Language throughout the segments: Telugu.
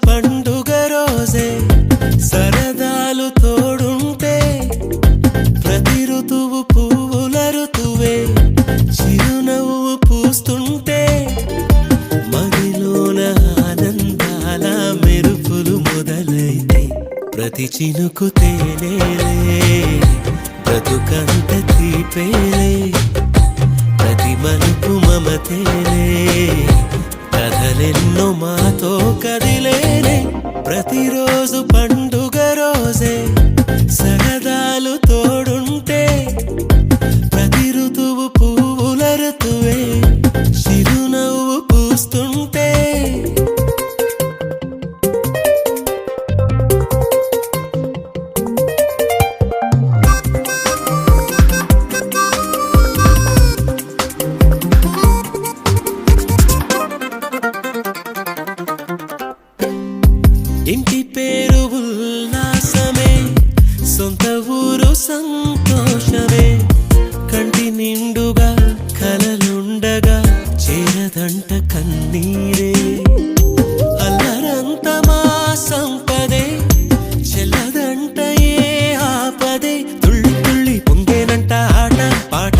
పండుగ రోజే సరదాలు తోడుంటే ప్రతి ఋతువు పువ్వుల ఋతువే చిరునవ్వు పూస్తుంటే మదిలోన ఆనందాల మెరుపులు మొదలైతే ప్రతి చినుకు తేనేలే బ్రతుకంత తీపేలే ప్రతి మలుపు మమతేలే కథలెన్నో మాతో కదిలేలే ప్రతిరోజు పండుగ రోజే సరదాలు తోడుంటే ప్రతి ఋతువు పువ్వుల ఋతువే చిరునవ్వు పూస్తుంటే ఇంటి పేరు ఉల్లాసమే సొంత ఊరు సంతోషమే కంటి నిండుగా కలలుండగా చేరదంట కన్నీరే అల్లరంత మా సంపదే చెల్లదంట ఏ ఆపదే తుళ్ళి తుళ్ళి పొంగేనంట ఆట పాట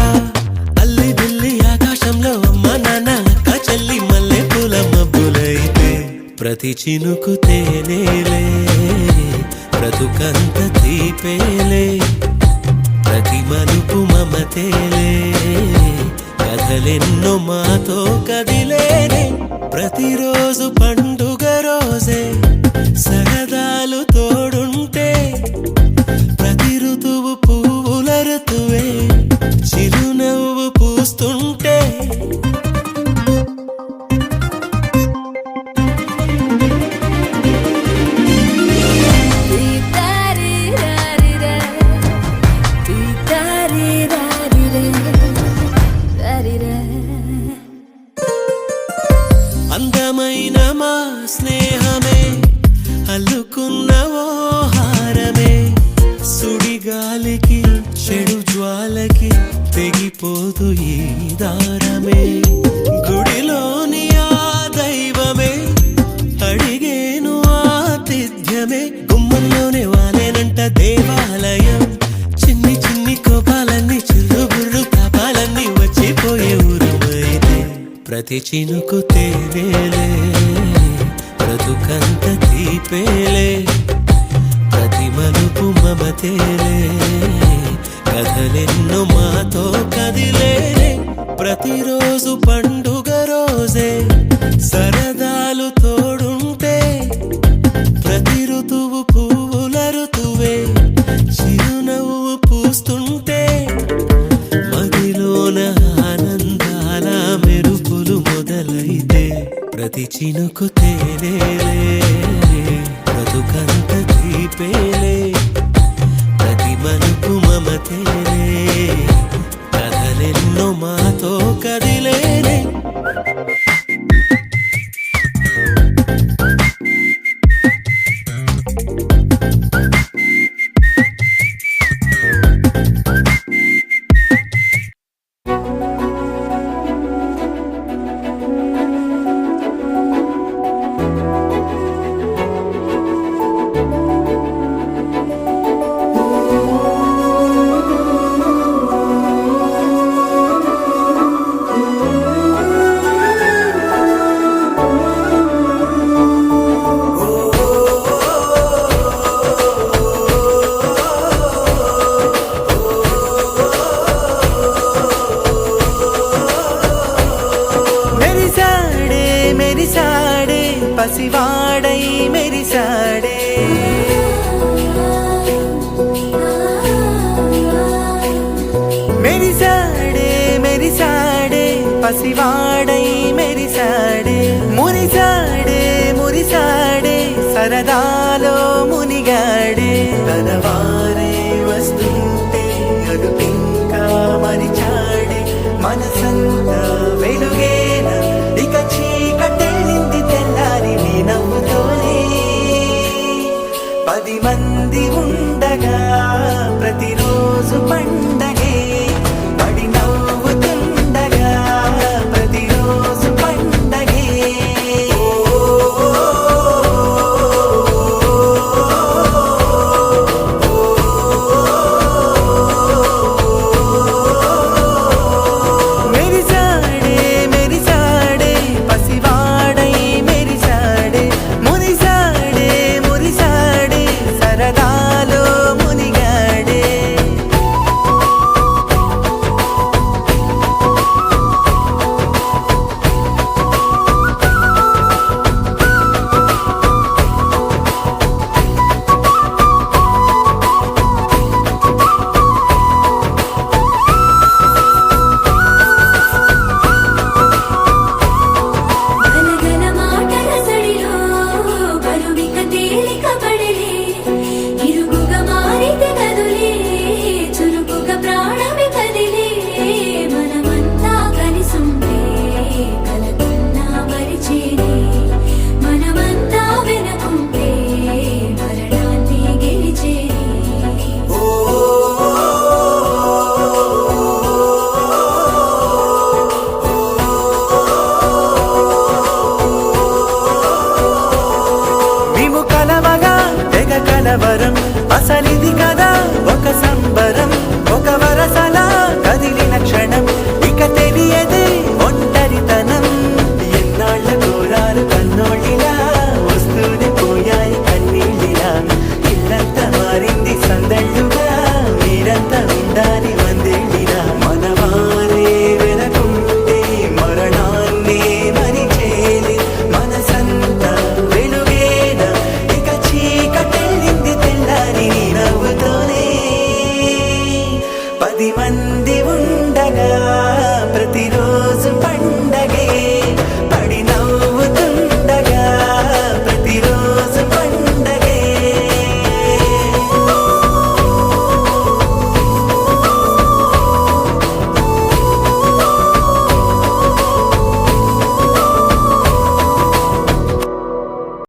అల్లి బిల్లి ఆకాశంలో అమ్మ నాన్న అక్క చెల్లి మల్లె పూల మబ్బులైతే ప్రతి చినుకు తేనేలే బ్రతుకంత తీపేలే ప్రతి మలుపు మమతేలే కథలెన్నో మాతో కదిలేనే ప్రతిరోజు పండుగ రోజే సరదాలు తోడుంటే ప్రతి ఋతువు పువ్వుల ఋతువే చిరునవ్వు పూస్తుంటే అందమైన మా స్నేహమే అల్లుకున్న ఓ హారమే సుడిగాలికి చెడు జ్వాలకి తెగిపోదు ఈ దారమే గుడిలోని ఆ దైవమే అడిగేను ఆతిథ్యమే గుమ్మంలోనే వాలేనంట దేవాలయం చిన్ని చిన్ని కోపాలన్నీ చిల్లుబుర్రు తాపాలన్నీ వచ్చిపోయే ఊరుమైతే ప్రతి చినుకు తేనేలే బ్రతుకంత తీపేలే ప్రతి మలుపు మమతేలే కథలెన్నో మాతో కదిలేనే ప్రతిరోజు పండుగ రోజే సరదాలు తోడుంటే ప్రతి ఋతువు పువ్వుల ఋతువే చిరునవ్వు పూస్తుంటే మదిలోన ఆనందాల మెరుపులు మొదలైతే ప్రతి చినుకు తేనేలే బ్రతుకంత తీపేలే ప్రతి మలుపు మమతేలే కథలెన్నో మాతో కదిలేనే పసివాడై మెరిసాడే మెరిసాడే మెరిసాడే పసివాడై మెరిసాడే మురిసాడే మురిసాడే సరదాలో మునిగాడే తన